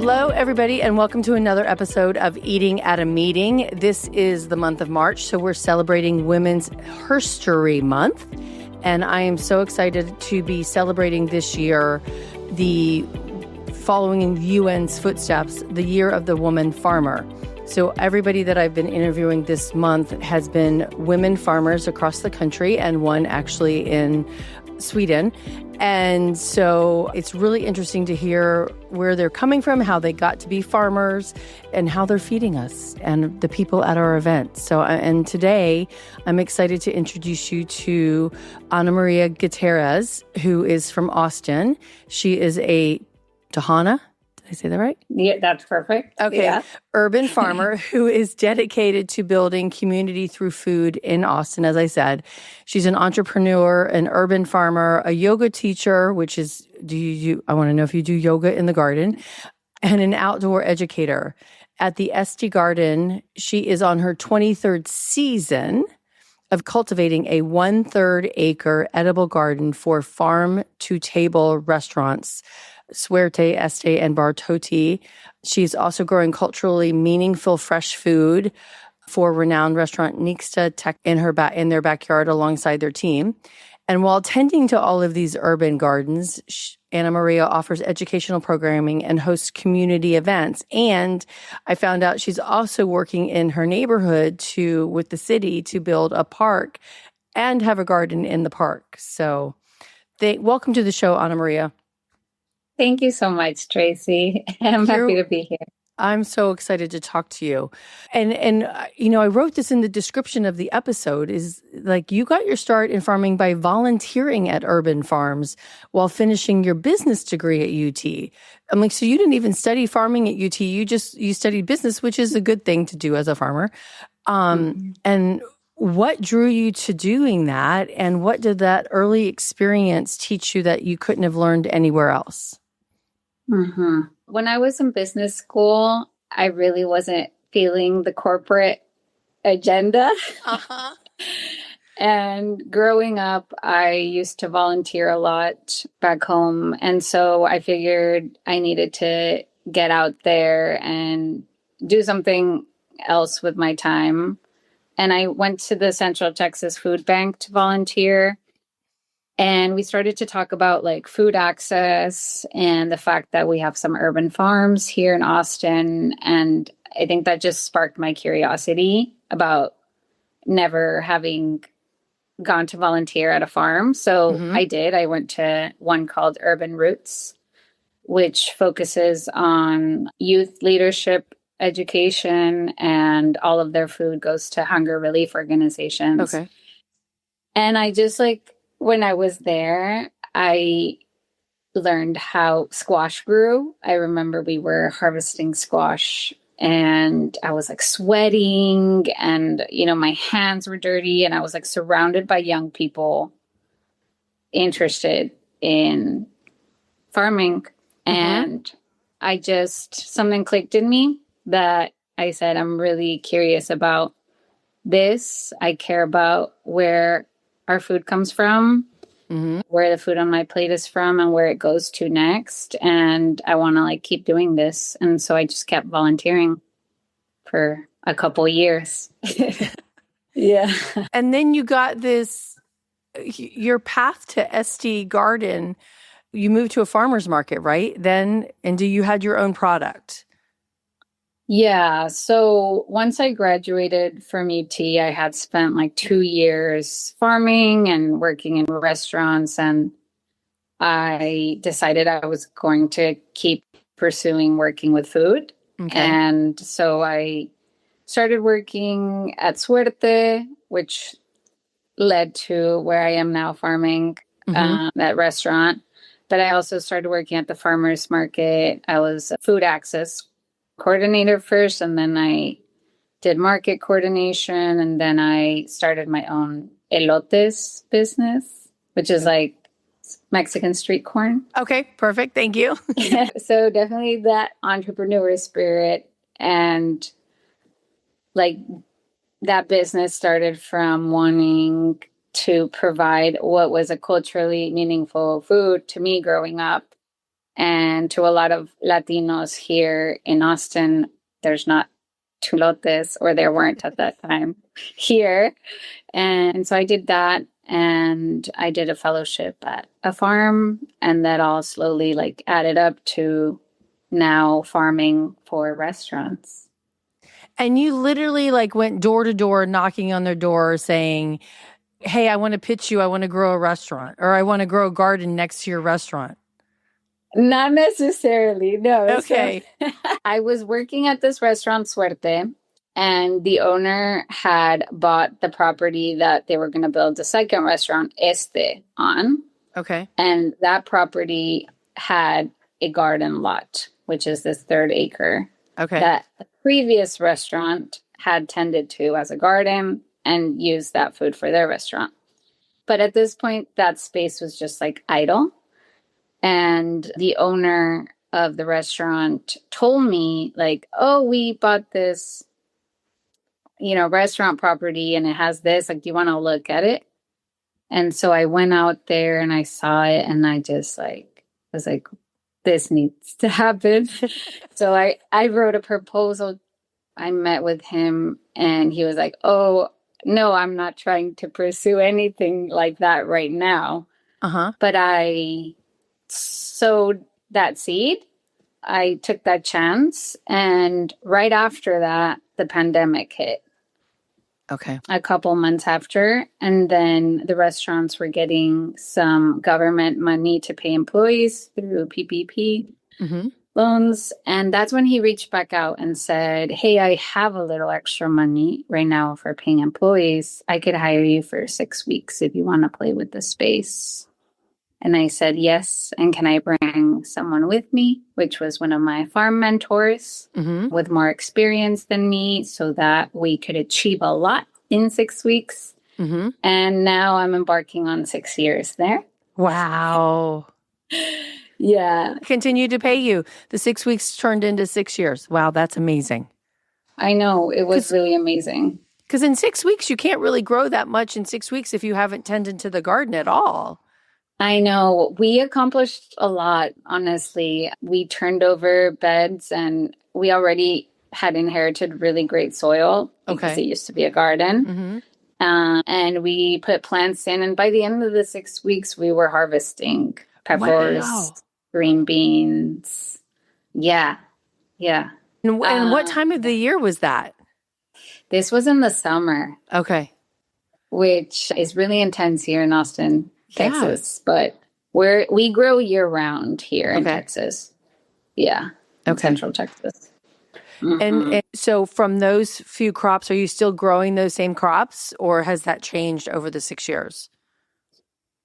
Hello, everybody, and welcome to another episode of Eating at a Meeting. This is the month of March, so we're celebrating Women's Herstory Month. And I am so excited to be celebrating this year the following in UN's footsteps, the Year of the Woman Farmer. So everybody that I've been interviewing this month has been women farmers across the country, and one actually in Sweden. And so it's really interesting to hear where they're coming from, how they got to be farmers, and how they're feeding us and the people at our event. So, and today I'm excited to introduce you to Anamaria Gutiérrez, who is from Austin. She is a Tohana. Did I say that right? Yeah, that's perfect. Okay. Yeah. Urban farmer who is dedicated to building community through food in Austin, as I said. She's an entrepreneur, an urban farmer, a yoga teacher, which is, I want to know if you do yoga in the garden, and an outdoor educator. At the Este Garden, she is on her 23rd season of cultivating a one-third-acre edible garden for farm-to-table restaurants, Suerte, Este, and Bar Toti. She's also growing culturally meaningful fresh food for renowned restaurant Nixta Taqueria in their backyard alongside their team. And while tending to all of these urban gardens, Anamaria offers educational programming and hosts community events. And I found out she's also working in her neighborhood with the city to build a park and have a garden in the park. So welcome to the show, Anamaria. Thank you so much, Tracy. I'm happy to be here. I'm so excited to talk to you. And I wrote this in the description of the episode, is like you got your start in farming by volunteering at urban farms while finishing your business degree at UT. I'm like, so you didn't even study farming at UT. You studied business, which is a good thing to do as a farmer. And what drew you to doing that? And what did that early experience teach you that you couldn't have learned anywhere else? Mm-hmm. When I was in business school, I really wasn't feeling the corporate agenda. Uh-huh. And growing up, I used to volunteer a lot back home. And so I figured I needed to get out there and do something else with my time. And I went to the Central Texas Food Bank to volunteer. And we started to talk about like food access and the fact that we have some urban farms here in Austin. And I think that just sparked my curiosity about never having gone to volunteer at a farm. So I did. I went to one called Urban Roots, which focuses on youth leadership education, and all of their food goes to hunger relief organizations. Okay. And I just when I was there, I learned how squash grew. I remember we were harvesting squash and I was sweating and, my hands were dirty, and I was surrounded by young people interested in farming. And something clicked in me that I said, I'm really curious about this. I care about where our food comes from, where the food on my plate is from, and where it goes to next. And I want to keep doing this. And so I just kept volunteering for a couple years. Yeah. And then you got your path to Este Garden, you moved to a farmer's market, right? Then, and you had your own product? Yeah. So once I graduated from UT, I had spent 2 years farming and working in restaurants. And I decided I was going to keep pursuing working with food. Okay. And so I started working at Suerte, which led to where I am now farming that restaurant. But I also started working at the farmer's market. I was a food access coordinator first, and then I did market coordination, and then I started my own elotes business, which is Mexican street corn. Okay, perfect. Thank you. So definitely that entrepreneur spirit, and that business started from wanting to provide what was a culturally meaningful food to me growing up. And to a lot of Latinos here in Austin, there's not chulotes, or there weren't at that time here. And so I did that, and I did a fellowship at a farm, and that all slowly like added up to now farming for restaurants. And you literally like went door to door, knocking on their door saying, hey, I want to pitch you. I want to grow a restaurant, or I want to grow a garden next to your restaurant. Not necessarily, no. Okay. So, I was working at this restaurant, Suerte, and the owner had bought the property that they were going to build the second restaurant, Este, on. Okay. And that property had a garden lot, which is this 3rd acre. Okay. That the previous restaurant had tended to as a garden and used that food for their restaurant. But at this point, that space was just like idle. And the owner of the restaurant told me like, oh, we bought this, restaurant property and it has this, like, do you want to look at it? And so I went out there and I saw it, and I just like was like, this needs to happen. So I wrote a proposal. I met with him, and he was like, oh, no, I'm not trying to pursue anything like that right now. Uh-huh. But I sowed that seed. I took that chance. And right after that, the pandemic hit. Okay. A couple months after. And then the restaurants were getting some government money to pay employees through PPP loans. And that's when he reached back out and said, hey, I have a little extra money right now for paying employees. I could hire you for 6 weeks if you want to play with the space. And I said, yes. And can I bring someone with me, which was one of my farm mentors with more experience than me, so that we could achieve a lot in 6 weeks. And now I'm embarking on 6 years there. Wow. Yeah. Continue to pay you. The 6 weeks turned into 6 years. Wow, that's amazing. I know. It was really amazing. Because in 6 weeks, you can't really grow that much in 6 weeks if you haven't tended to the garden at all. I know. We accomplished a lot, honestly. We turned over beds, and we already had inherited really great soil because it used to be a garden. And we put plants in, and by the end of the 6 weeks, we were harvesting peppers, green beans. Yeah. Yeah. And what time of the year was that? This was in the summer. Okay. Which is really intense here in Austin, Texas. But we grow year round here in Texas. Yeah. In Central Texas. And so from those few crops, are you still growing those same crops, or has that changed over the 6 years?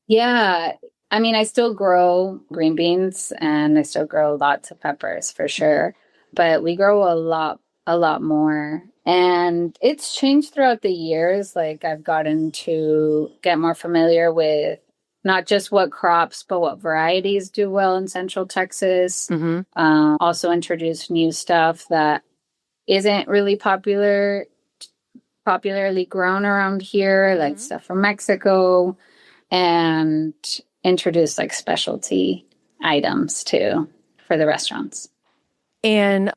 Yeah. I mean, I still grow green beans, and I still grow lots of peppers for sure. But we grow a lot more. And it's changed throughout the years. Like, I've gotten to get more familiar with not just what crops, but what varieties do well in Central Texas. Also introduced new stuff that isn't really popularly grown around here, like stuff from Mexico, and introduced like specialty items too for the restaurants. And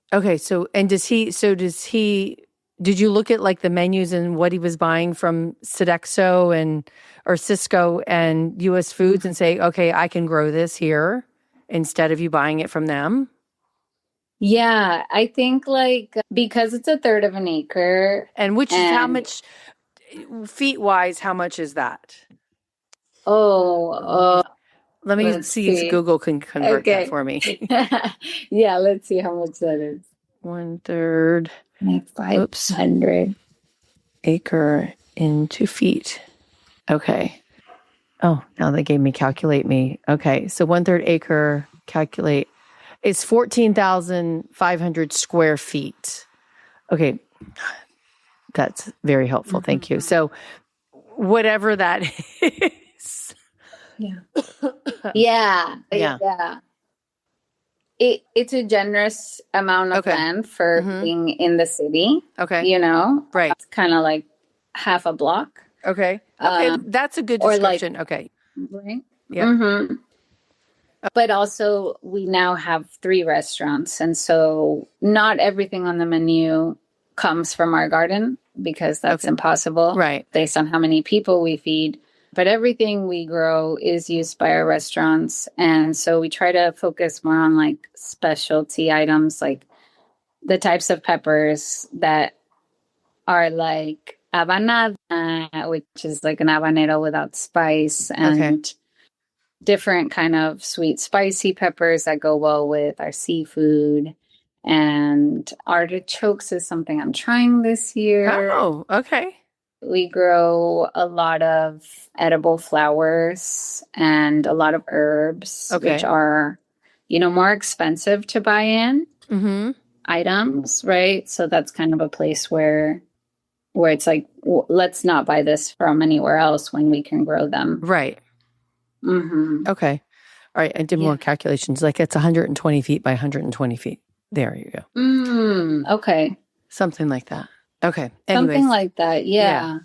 did you look at like the menus and what he was buying from Sodexo or Cisco and US Foods and say, okay, I can grow this here instead of you buying it from them? Yeah, I think like because it's 1/3 of an acre. And which is how much, feet wise, how much is that? Let me see if Google can convert that for me. Yeah, let's see how much that is. 1/3. 500 acre into feet. Okay. Oh, now they gave me calculate me. Okay. So 1/3 acre calculate is 14,500 square feet. Okay. That's very helpful. Thank you. So whatever that is. Yeah. It's a generous amount of land for being in the city. Okay. Right. It's kind of like half a block. Okay. That's a good description. Right. Right. Yeah. But also, we now have 3 restaurants. And so not everything on the menu comes from our garden because that's impossible based on how many people we feed. But everything we grow is used by our restaurants. And so we try to focus more on like specialty items, like the types of peppers that are like habanada, which is like an habanero without spice, and different kind of sweet, spicy peppers that go well with our seafood. And artichokes is something I'm trying this year. Oh, okay. We grow a lot of edible flowers and a lot of herbs, which are, more expensive to buy in items, right? So that's kind of a place where it's like, let's not buy this from anywhere else when we can grow them. Right. Mm-hmm. Okay. All right. I did more calculations. Like it's 120 feet by 120 feet. There you go. Okay. Something like that. Okay. Anyways. Something like that. Yeah.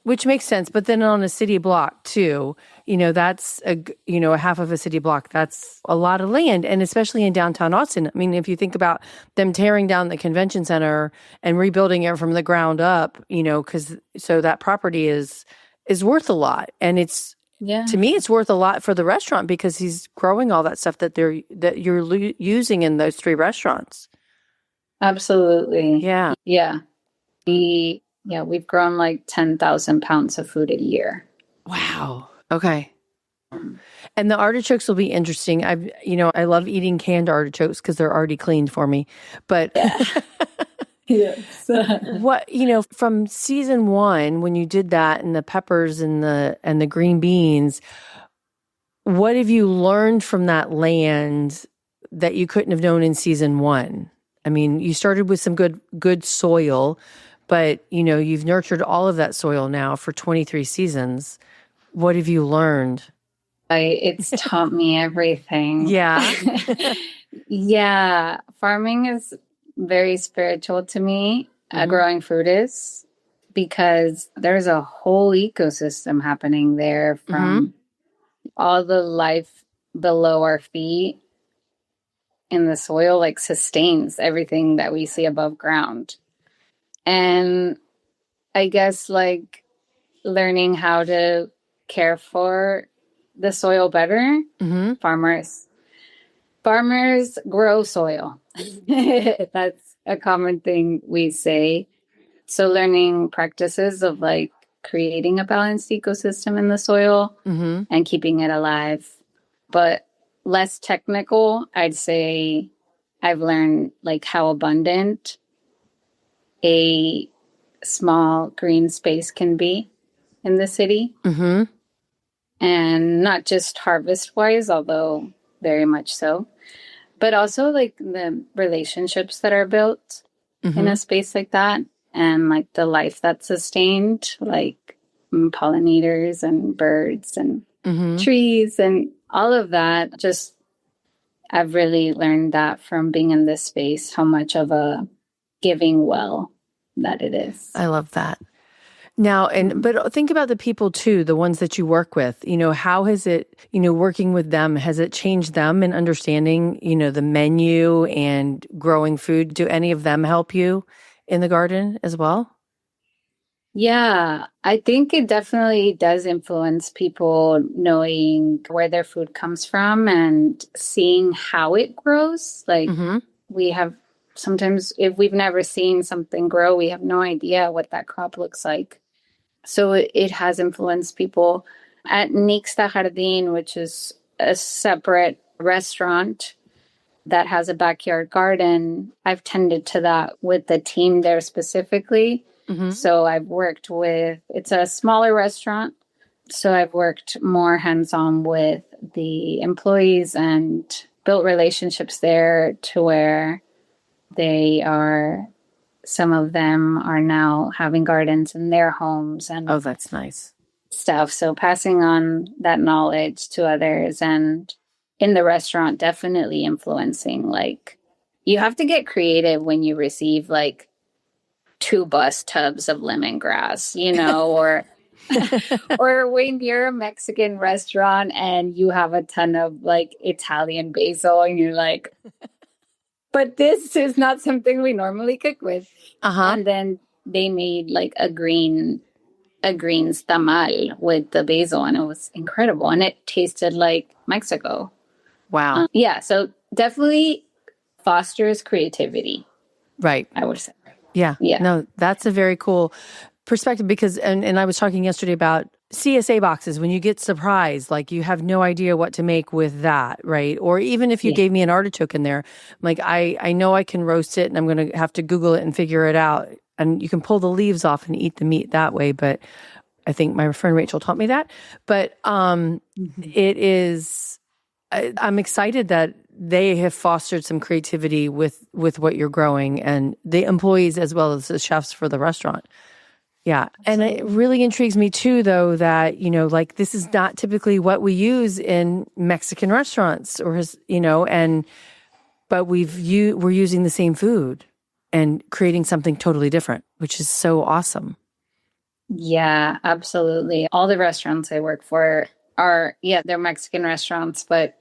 Which makes sense. But then on a city block too, that's a half of a city block. That's a lot of land. And especially in downtown Austin. I mean, if you think about them tearing down the convention center and rebuilding it from the ground up, so that property is worth a lot. And to me, it's worth a lot for the restaurant because he's growing all that stuff that you're using in those 3 restaurants. Absolutely. Yeah. Yeah. We've grown like 10,000 pounds of food a year. Wow. Okay. And the artichokes will be interesting. I love eating canned artichokes because they're already cleaned for me. But yes. What, from season 1, when you did that and the peppers and the green beans, what have you learned from that land that you couldn't have known in season 1? I mean, you started with some good soil, but you've nurtured all of that soil now for 23 seasons. What have you learned? It's taught me everything. Yeah. Yeah. Farming is very spiritual to me. Growing food is, because there's a whole ecosystem happening there from all the life below our feet in the soil, like sustains everything that we see above ground. And I guess like learning how to care for the soil better. Farmers grow soil. That's a common thing we say. So learning practices of like creating a balanced ecosystem in the soil and keeping it alive. But less technical, I'd say I've learned like how abundant a small green space can be in the city. And not just harvest wise, although very much so, but also like the relationships that are built in a space like that, and like the life that's sustained, like pollinators and birds and trees and all of that. Just, I've really learned that from being in this space, how much of a giving well that it is. I love that. Now, but think about the people too, the ones that you work with. How has it, working with them, has it changed them in understanding, the menu and growing food? Do any of them help you in the garden as well? Yeah, I think it definitely does influence people knowing where their food comes from and seeing how it grows. Like we have sometimes, if we've never seen something grow, we have no idea what that crop looks like. So it has influenced people. At Nixta Garden, which is a separate restaurant that has a backyard garden, I've tended to that with the team there specifically. So I've worked with, it's a smaller restaurant, so I've worked more hands-on with the employees and built relationships there to where some of them are now having gardens in their homes. And oh, that's nice. Stuff. So passing on that knowledge to others, and in the restaurant, definitely influencing. Like, you have to get creative when you receive like 2 bus tubs of lemongrass, or Or when you're a Mexican restaurant and you have a ton of like Italian basil and you're like, but this is not something we normally cook with. And then they made like a greens tamal with the basil, and it was incredible. And it tasted like Mexico. Wow. Yeah. So definitely fosters creativity. Right. I would say. Yeah. Yeah. No, that's a very cool perspective because, and I was talking yesterday about CSA boxes. When you get surprised, like you have no idea what to make with that, right? Or even if you gave me an artichoke in there, I'm like, I know I can roast it and I'm going to have to Google it and figure it out. And you can pull the leaves off and eat the meat that way. But I think my friend Rachel taught me that. But it is, I'm excited that they have fostered some creativity with what you're growing and the employees as well as the chefs for the restaurant. Yeah. Absolutely. And it really intrigues me too, though, that, like this is not typically what we use in Mexican restaurants but we're using the same food and creating something totally different, which is so awesome. Yeah, absolutely. All the restaurants I work for they're Mexican restaurants, but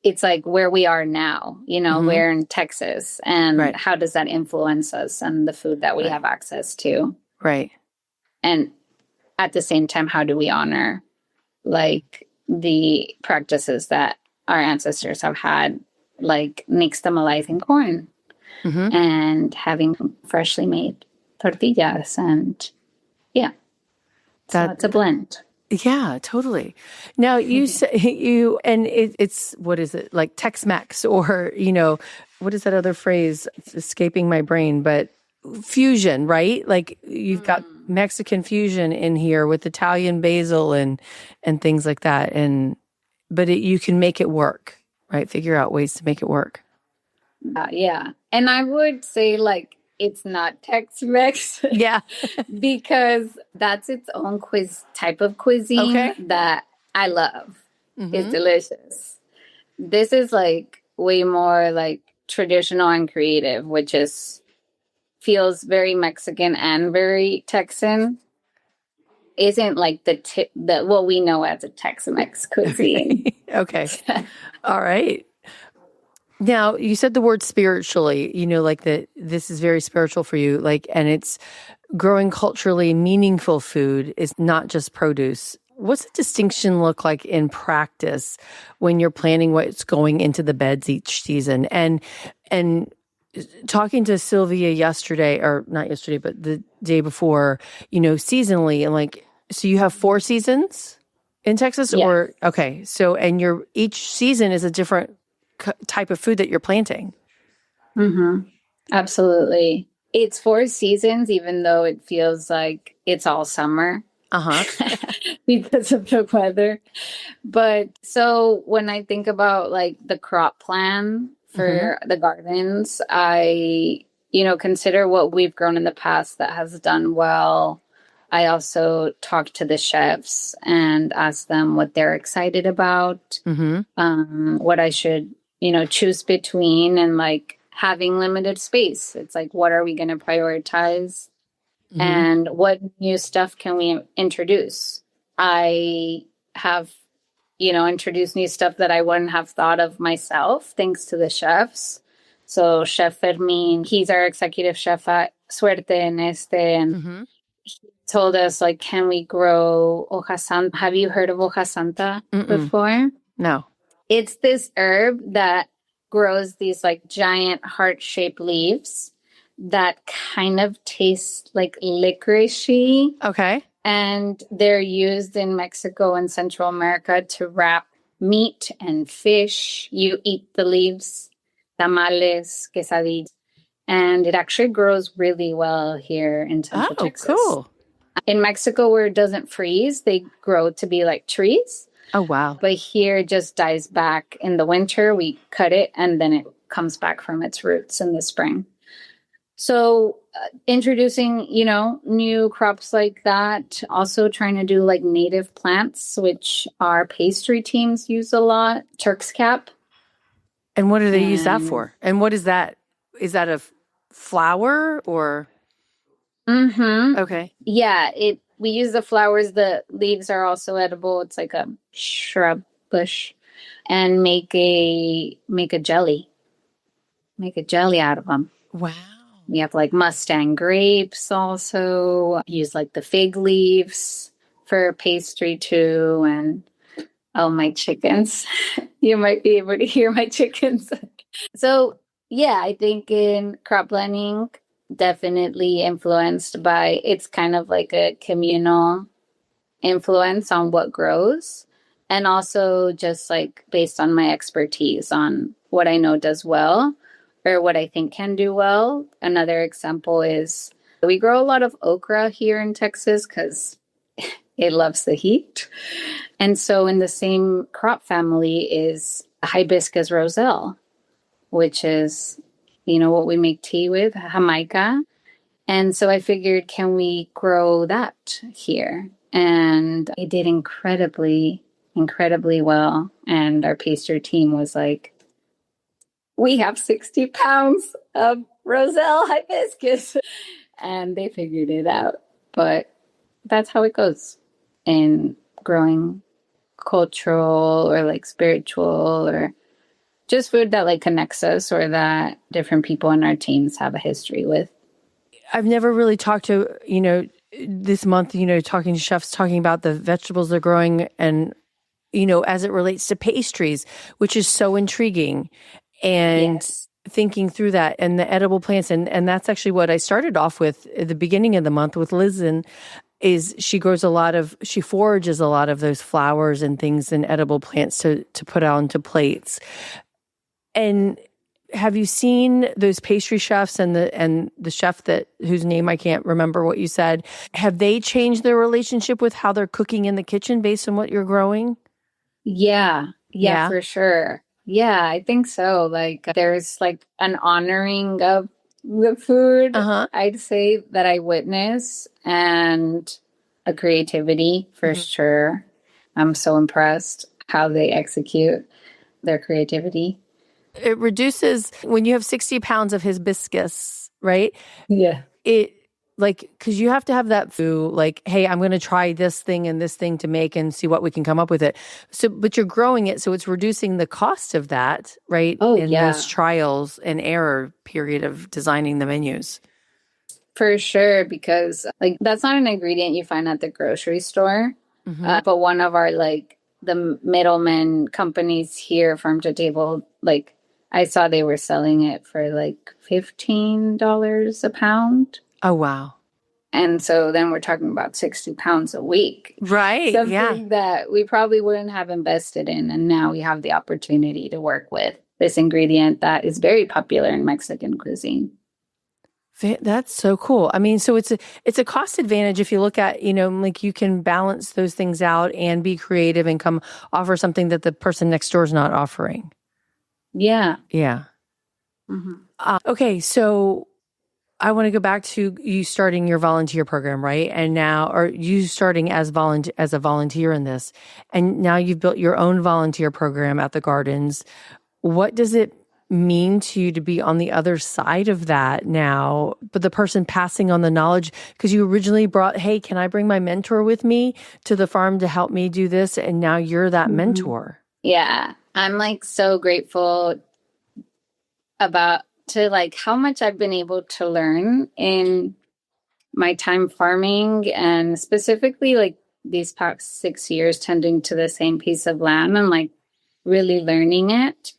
it's like where we are now, we're in Texas, and how does that influence us and the food that we have access to? Right. And at the same time, how do we honor like the practices that our ancestors have had, like nixtamalizing corn and having freshly made tortillas, and so it's a blend. Yeah, totally. Now you say it's what is it, like Tex-Mex, or what is that other phrase? It's escaping my brain, but fusion, right? Like you've got Mexican fusion in here with Italian basil and things like that, but you can make it work, right? Figure out ways to make it work. Yeah, and I would say like it's not Tex-Mex. Yeah. Because that's its own type of cuisine that I love. It's delicious. This is like way more like traditional and creative, which feels very Mexican and very Texan. Isn't like what we know as a Tex-Mex cuisine. Okay. All right. Now, you said the word spiritually, like that this is very spiritual for you, and it's growing culturally meaningful food is not just produce. What's the distinction look like in practice when you're planning what's going into the beds each season? And talking to Sylvia yesterday, or not yesterday, but the day before, seasonally, and so you have 4 seasons in Texas? Yes. Or, okay. So, and each season is a different type of food that you're planting. Absolutely. It's 4 seasons, even though it feels like it's all summer. Because of the weather. But so when I think about like the crop plan for the gardens, I, consider what we've grown in the past that has done well. I also talk to the chefs and ask them what they're excited about, what I should choose between, and like having limited space. It's like, what are we going to prioritize? And what new stuff can we introduce? I have, introduced new stuff that I wouldn't have thought of myself, thanks to the chefs. So Chef Fermin, he's our executive chef at Suerte and Este, and he told us, like, can we grow hoja santa? Have you heard of hoja santa before? No. It's this herb that grows these like giant heart-shaped leaves that kind of taste like licorice-y. Okay. And they're used in Mexico and Central America to wrap meat and fish. You eat the leaves, tamales, quesadillas. And it actually grows really well here in Central Texas. Oh, cool. In Mexico, where it doesn't freeze, they grow to be like trees. Oh, wow. But here it just dies back in the winter. We cut it and then it comes back from its roots in the spring. So introducing, new crops like that. Also trying to do like native plants, which our pastry teams use a lot. Turk's cap. And what do they use that for? And what is that? Is that a flower or? Mm-hmm. Okay. Yeah, We use the flowers. The leaves are also edible. It's like a shrub bush, and make a jelly. Make a jelly out of them. Wow. We have like Mustang grapes also. Use like the fig leaves for pastry too. And oh, my chickens. You might be able to hear my chickens. So yeah, I think in crop blending, definitely influenced by, it's kind of like a communal influence on what grows. And also just like based on my expertise on what I know does well or what I think can do well. Another example is we grow a lot of okra here in Texas because it loves the heat. And so in the same crop family is hibiscus roselle, which is, you know, what we make tea with, Jamaica. And so I figured, can we grow that here? And it did incredibly, incredibly well. And our pastry team was like, we have 60 pounds of roselle hibiscus. And they figured it out. But that's how it goes in growing cultural or like spiritual or just food that like connects us or that different people in our teams have a history with. I've never really talked to, this month, talking to chefs, talking about the vegetables they're growing and, as it relates to pastries, which is so intriguing. And Yes. thinking through that and the edible plants. And that's actually what I started off with at the beginning of the month with Lizen, is she forages a lot of those flowers and things and edible plants to put onto plates. And have you seen those pastry chefs and the chef whose name I can't remember what you said? Have they changed their relationship with how they're cooking in the kitchen based on what you're growing? Yeah, Yeah. for sure. Yeah, I think so. Like there's like an honoring of the food, Uh-huh. I'd say, that I witness, and a creativity for sure. I'm so impressed how they execute their creativity. It reduces when you have 60 pounds of hibiscus, right? Yeah. Because you have to have that food, like, hey, I'm going to try this thing and this thing to make and see what we can come up with it. So, but you're growing it, so it's reducing the cost of that, right? Oh, in yeah. those trials and error period of designing the menus. For sure, because like that's not an ingredient you find at the grocery store. But one of our like the middlemen companies here, farm to table, like I saw they were selling it for like $15 a pound. Oh, wow. And so then we're talking about 60 pounds a week. Right. Something that we probably wouldn't have invested in. And now we have the opportunity to work with this ingredient that is very popular in Mexican cuisine. That's so cool. I mean, so it's a cost advantage if you look at, like you can balance those things out and be creative and come offer something that the person next door is not offering. Yeah. Yeah. Okay. So I want to go back to you starting your volunteer program, right? And now, or you starting as a volunteer in this, and now you've built your own volunteer program at the gardens. What does it mean to you to be on the other side of that now, but the person passing on the knowledge? Because you originally brought, hey, can I bring my mentor with me to the farm to help me do this? And now you're that mentor. Yeah. I'm like so grateful to like how much I've been able to learn in my time farming, and specifically like these past 6 years tending to the same piece of land and like really learning it.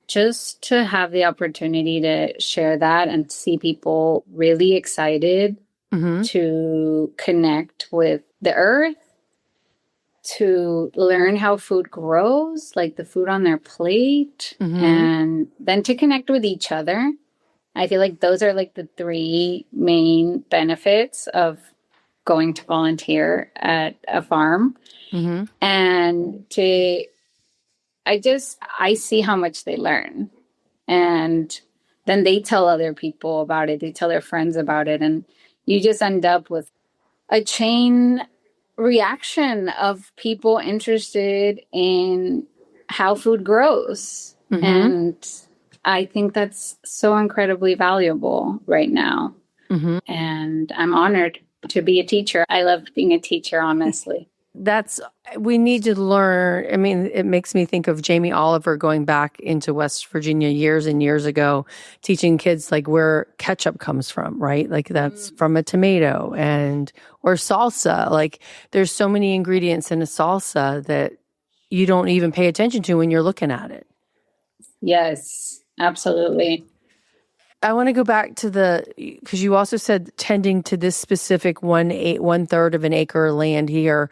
Just to have the opportunity to share that and see people really excited to connect with the earth, to learn how food grows, like the food on their plate, and then to connect with each other. I feel like those are like the three main benefits of going to volunteer at a farm. And I see how much they learn, and then they tell other people about it. They tell their friends about it. And you just end up with a chain reaction of people interested in how food grows. And I think that's so incredibly valuable right now. And I'm honored to be a teacher. I love being a teacher, honestly. We need to learn. I mean, it makes me think of Jamie Oliver going back into West Virginia years and years ago, teaching kids like where ketchup comes from, right? Like that's from a tomato or salsa. Like there's so many ingredients in a salsa that you don't even pay attention to when you're looking at it. Yes, absolutely. I want to go back to because you also said tending to this specific 1/3 of an acre land here.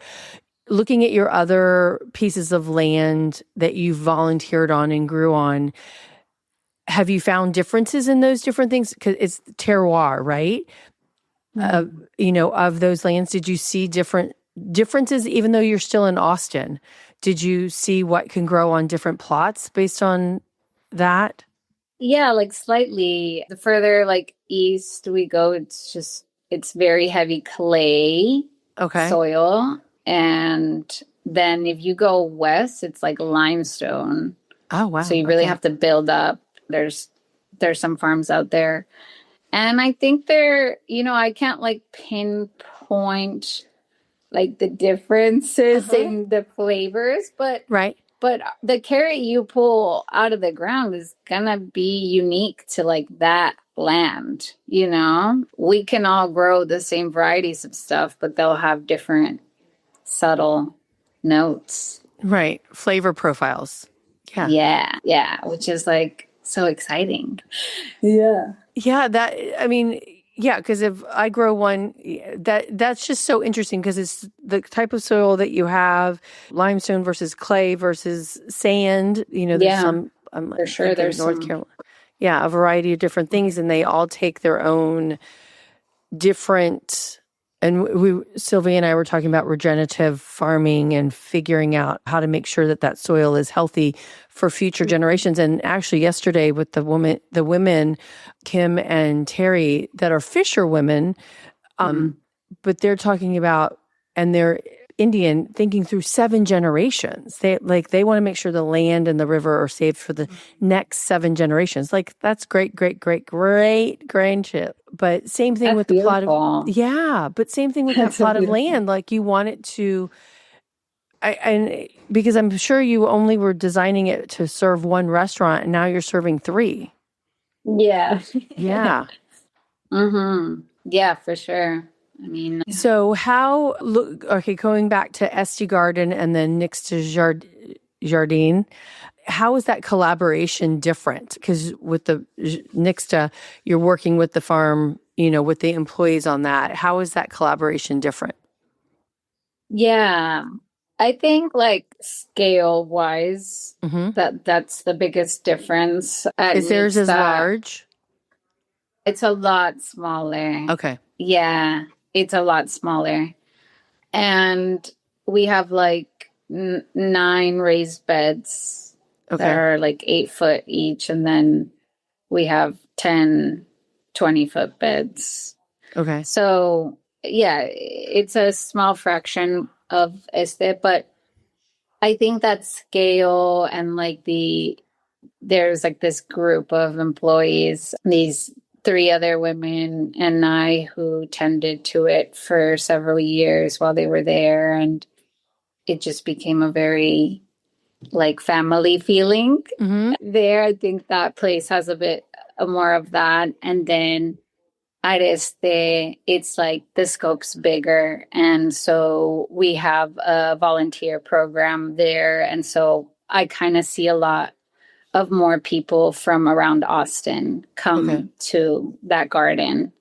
Looking at your other pieces of land that you volunteered on and grew on, have you found differences in those different things? Because it's terroir, right? Of those lands, did you see differences, even though you're still in Austin? Did you see what can grow on different plots based on that? Yeah, like slightly. The further like east we go, it's very heavy clay soil. And then if you go west, it's like limestone. Oh, wow. So you really have to build up. There's some farms out there. And I think I can't like pinpoint like the differences in the flavors, but the carrot you pull out of the ground is gonna be unique to like that land. We can all grow the same varieties of stuff, but they'll have different subtle notes. Right. Flavor profiles. Yeah. Yeah. Which is like so exciting. Yeah. Yeah. Because if I grow one, that's just so interesting because it's the type of soil that you have, limestone versus clay versus sand. There's some, for sure, there's North Carolina. Yeah, a variety of different things, and they all take their own different. And Sylvia and I were talking about regenerative farming and figuring out how to make sure that soil is healthy for future generations. And actually yesterday with the women, Kim and Terry, that are fisher women, but they're talking about, and they're Indian, thinking through 7 generations. They want to make sure the land and the river are saved for the next 7 generations. Like that's great grandchip. But same thing with the plot of but same thing with that plot of land. Like you want it to, and because I'm sure you only were designing it to serve one restaurant, and now you're serving 3. Yeah. Yeah. Yeah, for sure. I mean, so going back to Este Garden and then Nixta Jardin, how is that collaboration different? Because with the Nixta, you're working with the farm, with the employees on that. How is that collaboration different? Yeah, I think like scale wise, that's the biggest difference. Is theirs as large? It's a lot smaller. Okay. Yeah, it's a lot smaller. And we have like 9 raised beds that are like 8 foot each. And then we have 10, 20-foot beds. Okay. So yeah, it's a small fraction of Este, but I think that scale and like there's like this group of employees, these 3 other women and I who tended to it for several years while they were there. And it just became a very like family feeling there. I think that place has a bit more of that. And then at Este, it's like the scope's bigger. And so we have a volunteer program there. And so I kind of see a lot of more people from around Austin come to that garden.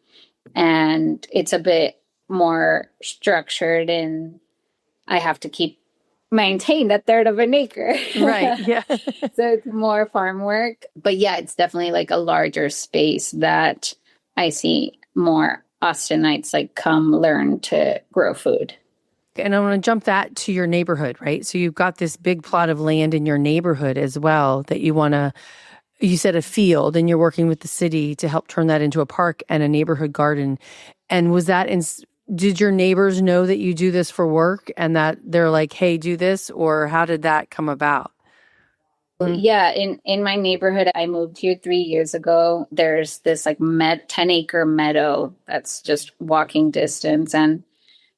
And it's a bit more structured, and I have to maintain 1/3 of an acre. Right, yeah. So it's more farm work. But yeah, it's definitely like a larger space that I see more Austinites like come learn to grow food. And I want to jump that to your neighborhood, right? So you've got this big plot of land in your neighborhood as well that you said a field, and you're working with the city to help turn that into a park and a neighborhood garden. And did your neighbors know that you do this for work and that they're like, hey, do this? Or how did that come about? Yeah, in my neighborhood, I moved here 3 years ago. There's this like 10-acre meadow that's just walking distance, and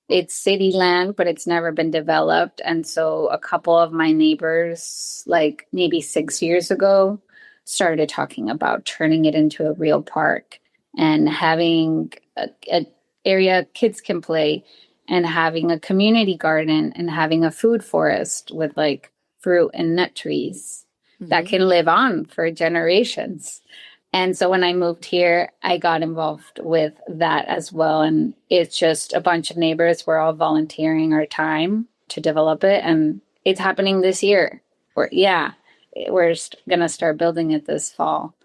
it's city land, but it's never been developed. And so a couple of my neighbors, like maybe 6 years ago, started talking about turning it into a real park and having a area kids can play, and having a community garden, and having a food forest with like fruit and nut trees that can live on for generations. And so when I moved here, I got involved with that as well. And it's just a bunch of neighbors. We're all volunteering our time to develop it. And it's happening this year. We're going to start building it this fall.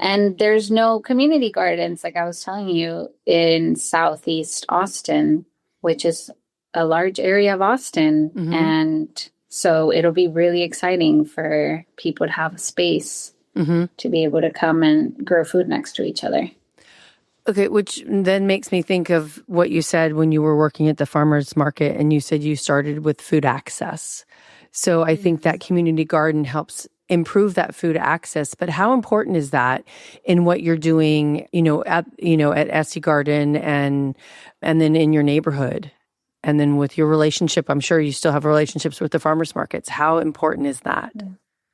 And there's no community gardens, like I was telling you, in Southeast Austin, which is a large area of Austin. And so it'll be really exciting for people to have a space to be able to come and grow food next to each other. Okay, which then makes me think of what you said when you were working at the farmers market, and you said you started with food access. So I think that community garden helps improve that food access. But how important is that in what you're doing, at Este Garden and then in your neighborhood? And then with your relationship, I'm sure you still have relationships with the farmers markets. How important is that?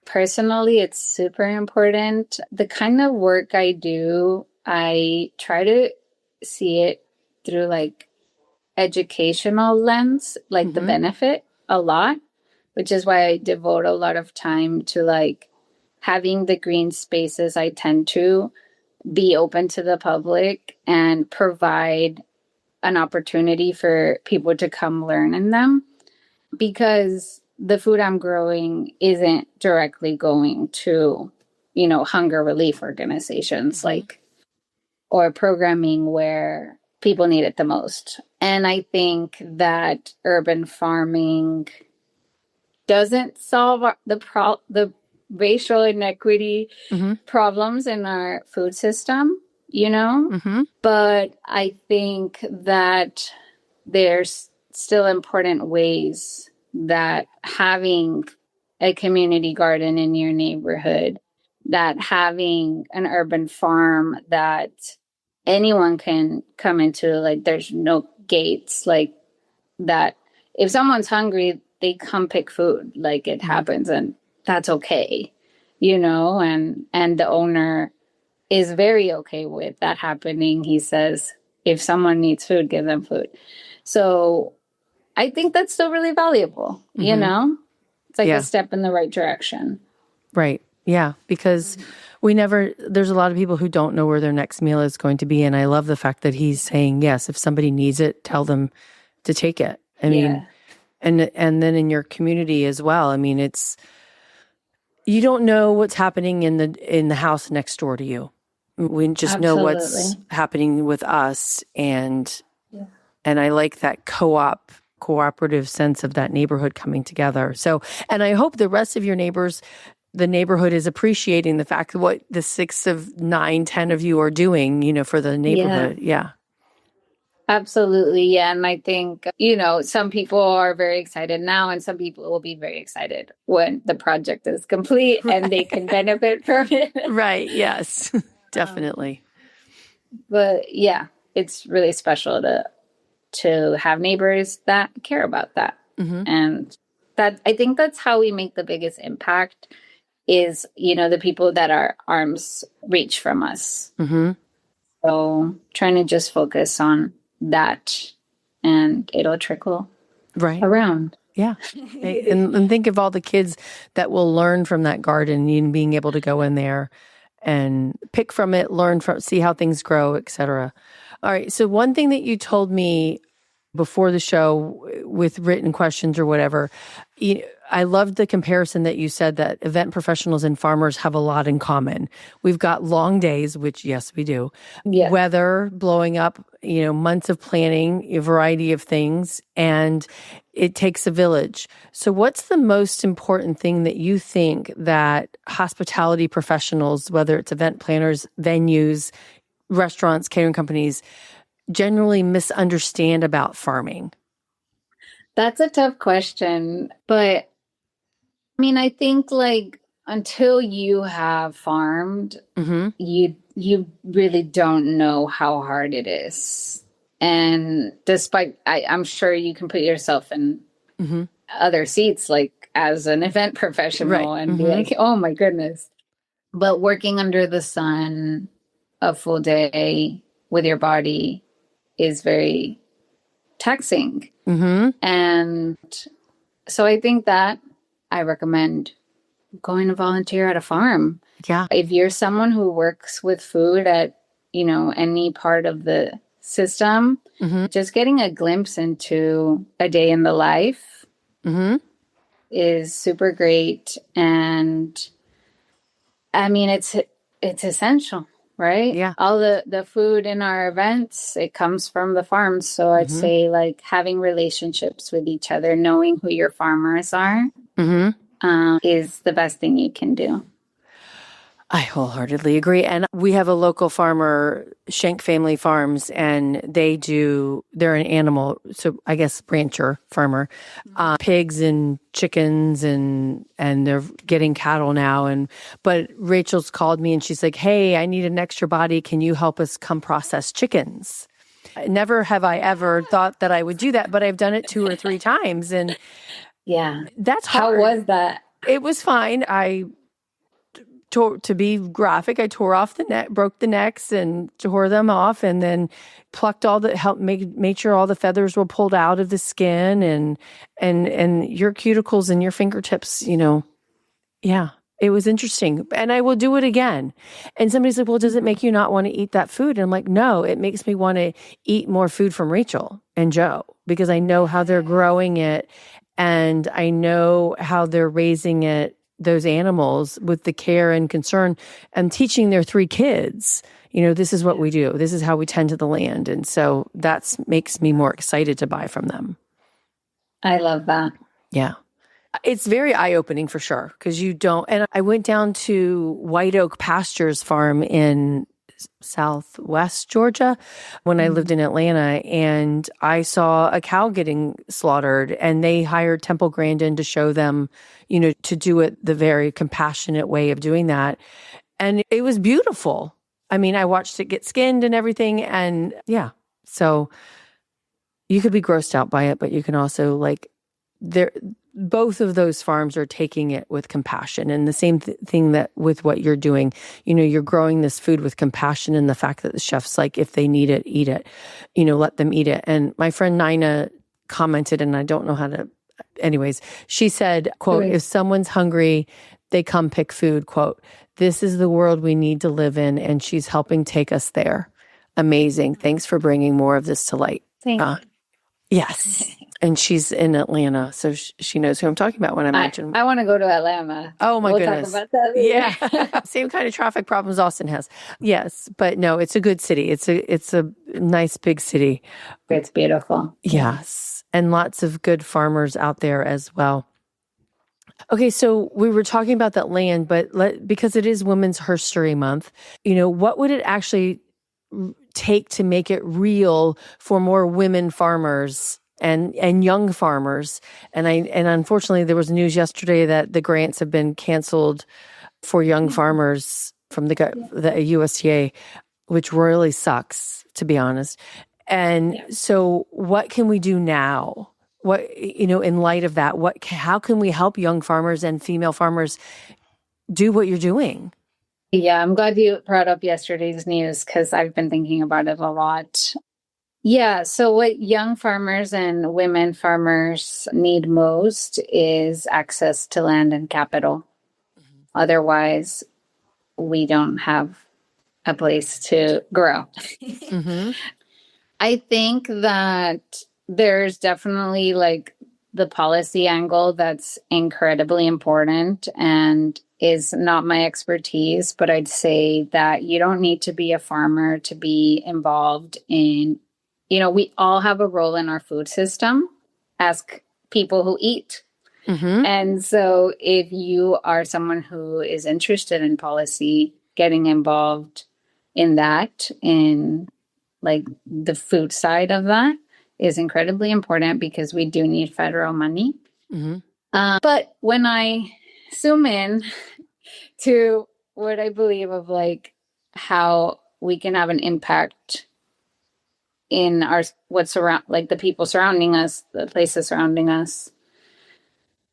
Personally, it's super important. The kind of work I do, I try to see it through like educational lens, like the benefit a lot, which is why I devote a lot of time to like having the green spaces. I tend to be open to the public and provide an opportunity for people to come learn in them, because the food I'm growing isn't directly going to, hunger relief organizations or programming where people need it the most. And I think that urban farming doesn't solve the racial inequity problems in our food system, but I think that there's still important ways that having a community garden in your neighborhood, that having an urban farm that anyone can come into, like there's no gates, like that if someone's hungry, they come pick food, like it happens, and that's okay, and the owner is very okay with that happening. He says, if someone needs food, give them food. So I think that's still really valuable, It's like a step in the right direction. Right. Yeah. Because there's a lot of people who don't know where their next meal is going to be. And I love the fact that he's saying, yes, if somebody needs it, tell them to take it. I mean, and then in your community as well. I mean, you don't know what's happening in the house next door to you. We just know what's happening with us. And I like that cooperative sense of that neighborhood coming together. So, and I hope the rest of your neighbors, the neighborhood is appreciating the fact that what the 6 of 9, 10 of you are doing, for the neighborhood. Yeah. Absolutely. Yeah. And I think, some people are very excited now, and some people will be very excited when the project is complete and they can benefit from it. Right. Yes, definitely. But yeah, it's really special to have neighbors that care about that. And that, I think that's how we make the biggest impact is, the people that our arms reach from us. So trying to just focus on that, and it'll trickle around. Yeah. And think of all the kids that will learn from that garden, and being able to go in there and pick from it, learn from, see how things grow, etc. All right. So one thing that you told me before the show with written questions or whatever, I loved the comparison that you said that event professionals and farmers have a lot in common. We've got long days, which yes, we do. Yeah. Weather blowing up, months of planning, a variety of things, and it takes a village. So what's the most important thing that you think that hospitality professionals, whether it's event planners, venues, restaurants, catering companies, generally misunderstand about farming? That's a tough question, but I mean, I think like until you have farmed, you really don't know how hard it is. And despite, I'm sure you can put yourself in other seats, like as an event professional, and be like, oh my goodness. But working under the sun a full day with your body is very taxing. And so I think that I recommend going to volunteer at a farm. Yeah. If you're someone who works with food at, any part of the system, just getting a glimpse into a day in the life is super great. And I mean, it's essential, right? Yeah. All the food in our events, it comes from the farms. So I'd say like having relationships with each other, knowing who your farmers are, is the best thing you can do. I wholeheartedly agree. And we have a local farmer, Schenk Family Farms, and they're an animal, so I guess rancher farmer, pigs and chickens and they're getting cattle now. But Rachel's called me and she's like, hey, I need an extra body. Can you help us come process chickens? Never have I ever thought that I would do that, but I've done it 2 or 3 times. And yeah, that's hard. How was that? It was fine. To be graphic, I tore off the neck, broke the necks and tore them off, and then plucked made sure all the feathers were pulled out of the skin and your cuticles and your fingertips, yeah, it was interesting. And I will do it again. And somebody's like, well, does it make you not want to eat that food? And I'm like, no, it makes me want to eat more food from Rachel and Joe, because I know how they're growing it and I know how they're raising it, those animals, with the care and concern, and teaching their 3 kids, this is what we do. This is how we tend to the land. And so that makes me more excited to buy from them. I love that. Yeah. It's very eye-opening for sure, because you don't. And I went down to White Oak Pastures Farm in Southwest Georgia when I lived in Atlanta, and I saw a cow getting slaughtered, and they hired Temple Grandin to show them, to do it the very compassionate way of doing that. And it was beautiful. I mean, I watched it get skinned and everything. And yeah, so you could be grossed out by it, but you can also both of those farms are taking it with compassion, and the same thing that with what you're doing, you're growing this food with compassion, and the fact that the chef's like, if they need it, eat it, let them eat it. And my friend Nina commented, and I don't know how to, anyways, she said, quote, if someone's hungry, they come pick food, quote, this is the world we need to live in. And she's helping take us there. Amazing. Thanks for bringing more of this to light. Thanks. Yes. And she's in Atlanta, so she knows who I'm talking about when I mention. I want to go to Atlanta. Oh my goodness. Talk about that later. Yeah. Same kind of traffic problems Austin has. Yes, but no, it's a good city. It's a nice big city. It's beautiful. Yes. And lots of good farmers out there as well. Okay, so we were talking about that land, but because it is Women's History Month, what would it actually take to make it real for more women farmers and young farmers? And unfortunately, there was news yesterday that the grants have been canceled for young farmers from the USDA, which really sucks, to be honest. And so what can we do now? What, in light of that, how can we help young farmers and female farmers do what you're doing? Yeah, I'm glad you brought up yesterday's news, because I've been thinking about it a lot. Yeah, so what young farmers and women farmers need most is access to land and capital. Otherwise, we don't have a place to grow. I think that there's definitely the policy angle that's incredibly important and is not my expertise, but I'd say that you don't need to be a farmer to be involved in, we all have a role in our food system as people who eat. And so if you are someone who is interested in policy, getting involved in that, in the food side of that, is incredibly important, because we do need federal money. But when I zoom in to what I believe of like how we can have an impact in our what's around, like the people surrounding us, the places surrounding us.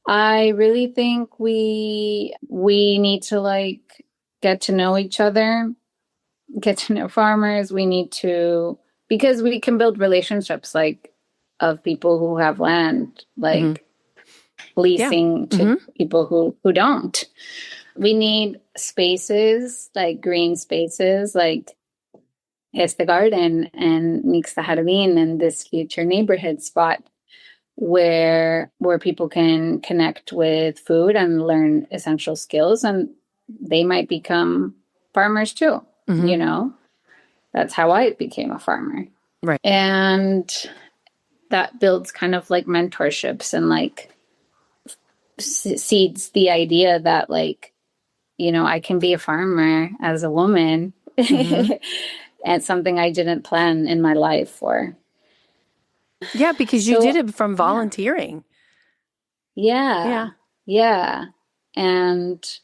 I really think we need to like get to know each other, get to know farmers. We need to, because we can build relationships like of people who have land, like leasing to people who don't. We need spaces, like green spaces, like Este Garden and Nixta Taqueria and this future neighborhood spot where people can connect with food and learn essential skills, and they might become farmers too. You know, that's how I became a farmer. Right. And that builds kind of like mentorships and like seeds the idea that like, you know, I can be a farmer as a woman. And something I didn't plan in my life for. Yeah, because you did it from volunteering. Yeah. And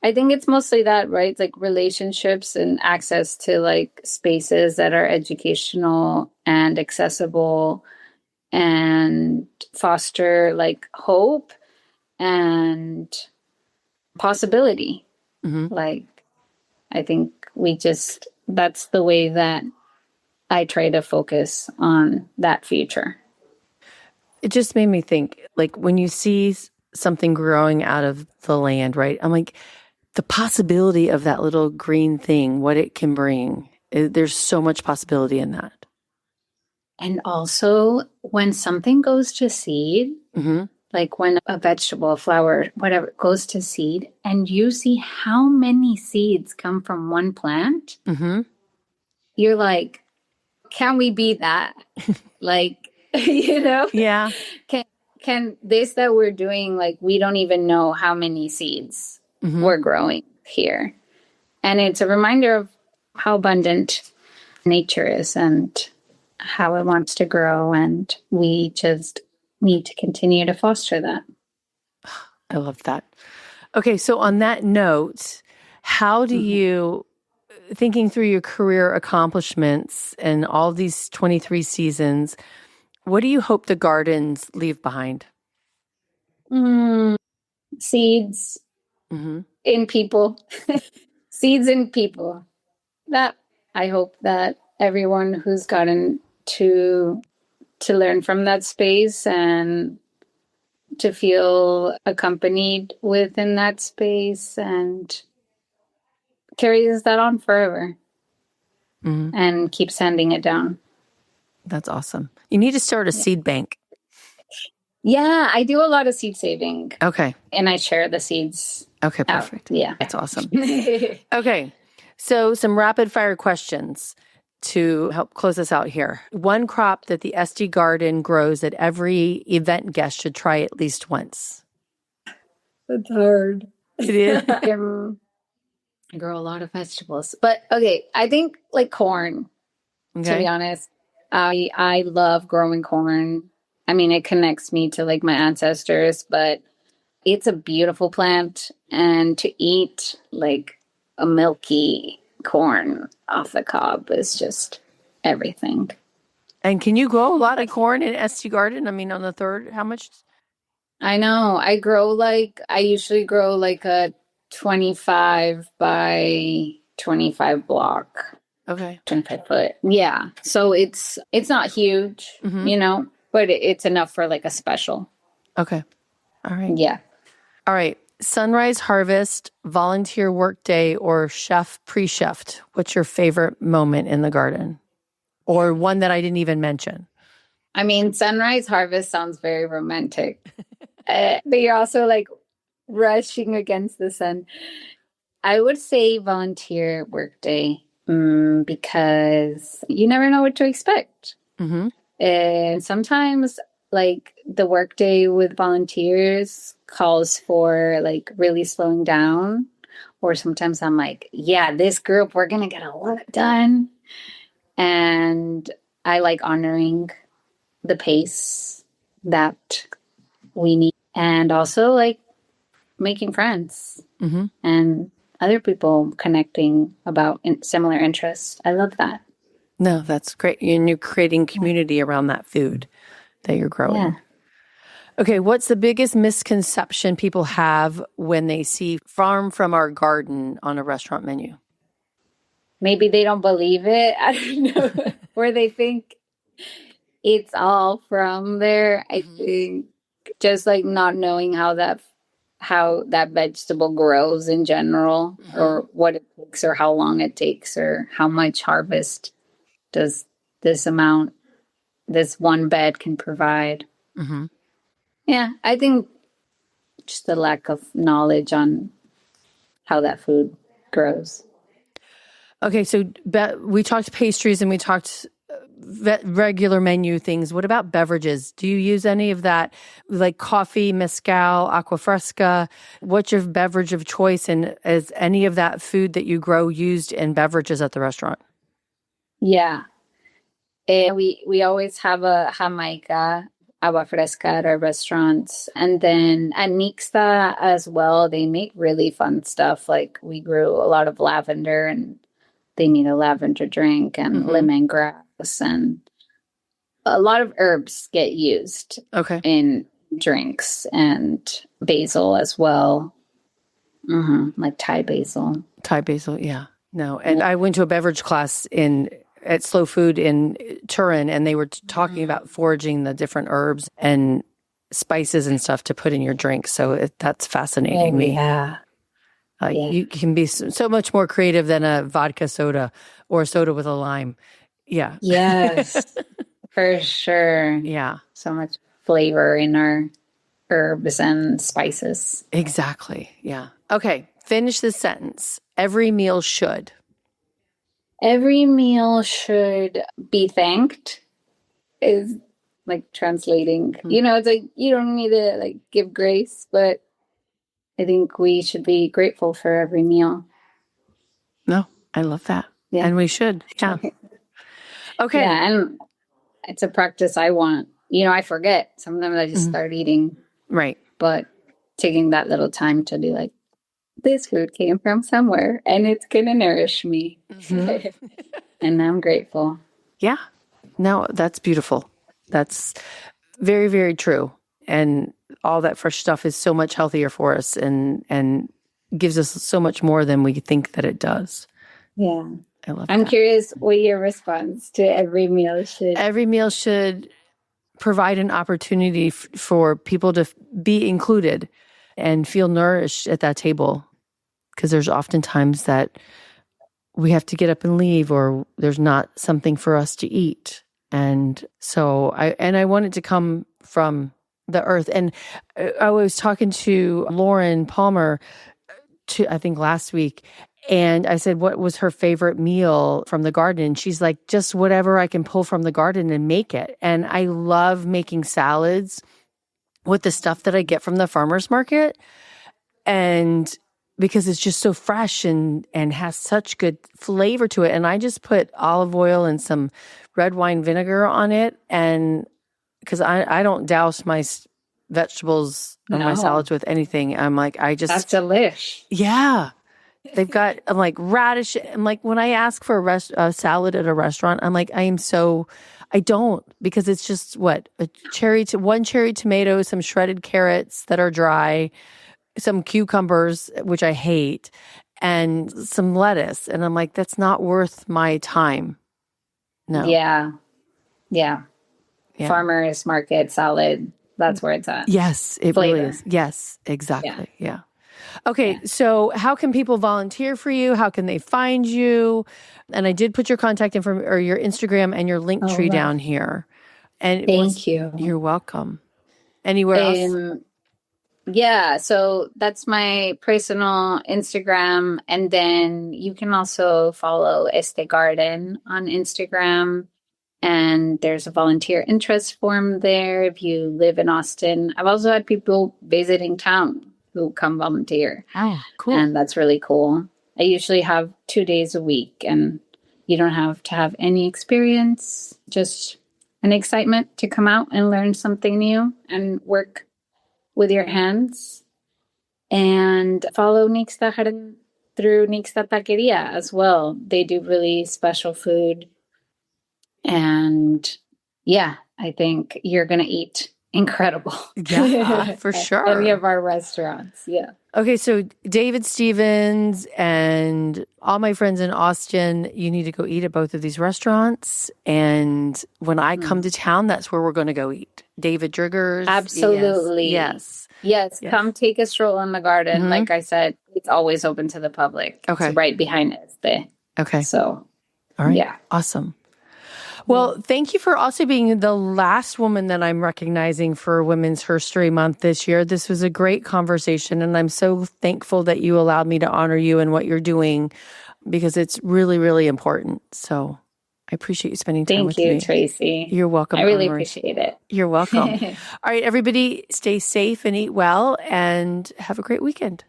I think it's mostly that, right? It's like relationships and access to like spaces that are educational and accessible and foster like hope and possibility. Like, I think that's the way that I try to focus on that future. It just made me think, like, when you see something growing out of the land, right? I'm like, the possibility of that little green thing, what it can bring, there's so much possibility in that. And also, when something goes to seed, like when a vegetable, a flower, whatever, goes to seed, and you see how many seeds come from one plant, you're like, can we be that? Like, you know? Yeah. Can this that we're doing, like, we don't even know how many seeds we're growing here. And it's a reminder of how abundant nature is and how it wants to grow. And we just need to continue to foster that. I love that. Okay, so on that note, how do you, thinking through your career accomplishments and all these 23 seasons, what do you hope the gardens leave behind? Seeds in people. Seeds in people. That I hope that everyone who's gotten to learn from that space and to feel accompanied within that space and carries that on forever and keeps handing it down. That's awesome. You need to start a seed bank. Yeah, I do a lot of seed saving. Okay. And I share the seeds. Okay, perfect. Yeah. That's awesome. Okay. So some rapid fire questions to help close us out here. One crop that the Este Garden grows that every event guest should try at least once. It's hard. It is. I grow a lot of vegetables. But okay, I think like corn, to be honest. I love growing corn. I mean, it connects me to like my ancestors, but it's a beautiful plant. And to eat like a milky corn off the cob is just everything. And can you grow a lot of corn in Este Garden? I mean, on the third, how much? I know. I usually grow like a 25 by 25 block. Okay. 25 foot. Yeah. So it's not huge, you know, but it's enough for like a special. Okay. All right. Yeah. All right. Sunrise harvest, volunteer work day, or chef pre-chefed. What's your favorite moment in the garden? Or one that I didn't even mention? I mean, sunrise harvest sounds very romantic. But you're also like rushing against the sun. I would say volunteer work day because you never know what to expect. And sometimes like the workday with volunteers calls for like really slowing down. Or sometimes I'm like, yeah, this group, we're going to get a lot done. And I like honoring the pace that we need. And also like making friends and other people connecting about similar interests. I love that. No, that's great. And you're creating community around that food that you're growing. Yeah. Okay, what's the biggest misconception people have when they see farm from our garden on a restaurant menu? Maybe they don't believe it. I don't know. Or they think it's all from there. I think just like not knowing how that vegetable grows in general, or what it takes, or how long it takes, or how much harvest does this one bed can provide. Yeah, I think just the lack of knowledge on how that food grows. Okay, so we talked pastries and we talked regular menu things. What about beverages? Do you use any of that, like coffee, mezcal, aqua fresca? What's your beverage of choice? And is any of that food that you grow used in beverages at the restaurant? Yeah. We always have a Jamaica agua fresca at our restaurants. And then at Nixta as well, they make really fun stuff. Like we grew a lot of lavender, and they made a lavender drink, and lemongrass, and a lot of herbs get used in drinks, and basil as well. Like Thai basil. Thai basil, yeah. No, and I went to a beverage class at Slow Food in Turin, and they were talking about foraging the different herbs and spices and stuff to put in your drink. So that's fascinating me. Yeah. You can be so much more creative than a vodka soda or a soda with a lime. Yeah. Yes, for sure. Yeah. So much flavor in our herbs and spices. Exactly. Yeah. Okay. Finish the sentence. Every meal should. Every meal should be thanked is like translating. It's like you don't need to like give grace, but I think we should be grateful for every meal. No, I love that. Yeah. And we should. Yeah. Okay. Yeah, and it's a practice I want. I forget. Sometimes I just start eating. Right. But taking that little time to be like, this food came from somewhere and it's going to nourish me. And I'm grateful. Yeah. No, that's beautiful. That's very, very true. And all that fresh stuff is so much healthier for us and gives us so much more than we think that it does. Yeah. I love I'm that. curious what your response to every meal should. Every meal should provide an opportunity for people to be included and feel nourished at that table. Because there's often times that we have to get up and leave, or there's not something for us to eat. And so I want it to come from the earth. And I was talking to Lauren Palmer, I think last week, and I said, what was her favorite meal from the garden? And she's like, just whatever I can pull from the garden and make it. And I love making salads with the stuff that I get from the farmer's market. And because it's just so fresh and has such good flavor to it. And I just put olive oil and some red wine vinegar on it. And because I don't douse my vegetables or my salads with anything. I'm like, that's delish. Yeah. They've got, I'm like, radish. I'm like, when I ask for a salad at a restaurant, I'm like, I don't, because it's just one cherry tomato, some shredded carrots that are dry, some cucumbers, which I hate, and some lettuce. And I'm like, that's not worth my time. No. Yeah. Farmer's market salad. That's where it's at. Yes, it Flavor. really is. Yes, exactly. Yeah. Okay, so how can people volunteer for you? How can they find you? And I did put your contact info or your Instagram and your link tree down here. And thank you. You're welcome. Anywhere else? Yeah, so that's my personal Instagram. And then you can also follow Este Garden on Instagram. And there's a volunteer interest form there if you live in Austin. I've also had people visiting town who come volunteer. Oh, cool. And that's really cool. I usually have 2 days a week, and you don't have to have any experience, just an excitement to come out and learn something new and work with your hands. And follow Nixta Garden through Nixta Taqueria as well. They do really special food. And yeah, I think you're going to eat incredible. Yeah, for sure. Any of our restaurants. Yeah. Okay, so David Stevens and all my friends in Austin, you need to go eat at both of these restaurants. And when I come to town, that's where we're going to go eat. David Driggers. Absolutely. Yes. Come take a stroll in the garden. Mm-hmm. Like I said, it's always open to the public. Okay. It's right behind Este. Okay. So, all right. Yeah. Awesome. Well, thank you for also being the last woman that I'm recognizing for Women's History Month this year. This was a great conversation, and I'm so thankful that you allowed me to honor you and what you're doing, because it's really, really important. So I appreciate you spending time with me. Thank you, Tracy. You're welcome. I really Anamaria. appreciate it. You're welcome. All right, everybody, stay safe and eat well, and have a great weekend.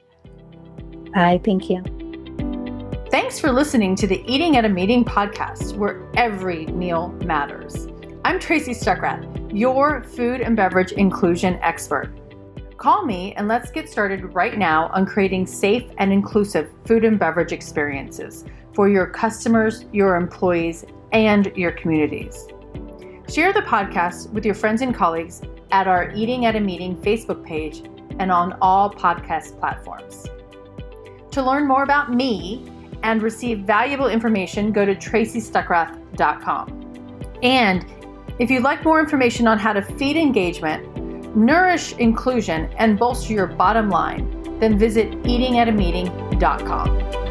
Bye. Thank you. Thanks for listening to the Eating at a Meeting podcast, where every meal matters. I'm Tracy Stuckrath, your food and beverage inclusion expert. Call me and let's get started right now on creating safe and inclusive food and beverage experiences for your customers, your employees, and your communities. Share the podcast with your friends and colleagues at our Eating at a Meeting Facebook page and on all podcast platforms. To learn more about me and receive valuable information, go to tracystuckrath.com. And if you'd like more information on how to feed engagement, nourish inclusion, and bolster your bottom line, then visit eatingatameeting.com.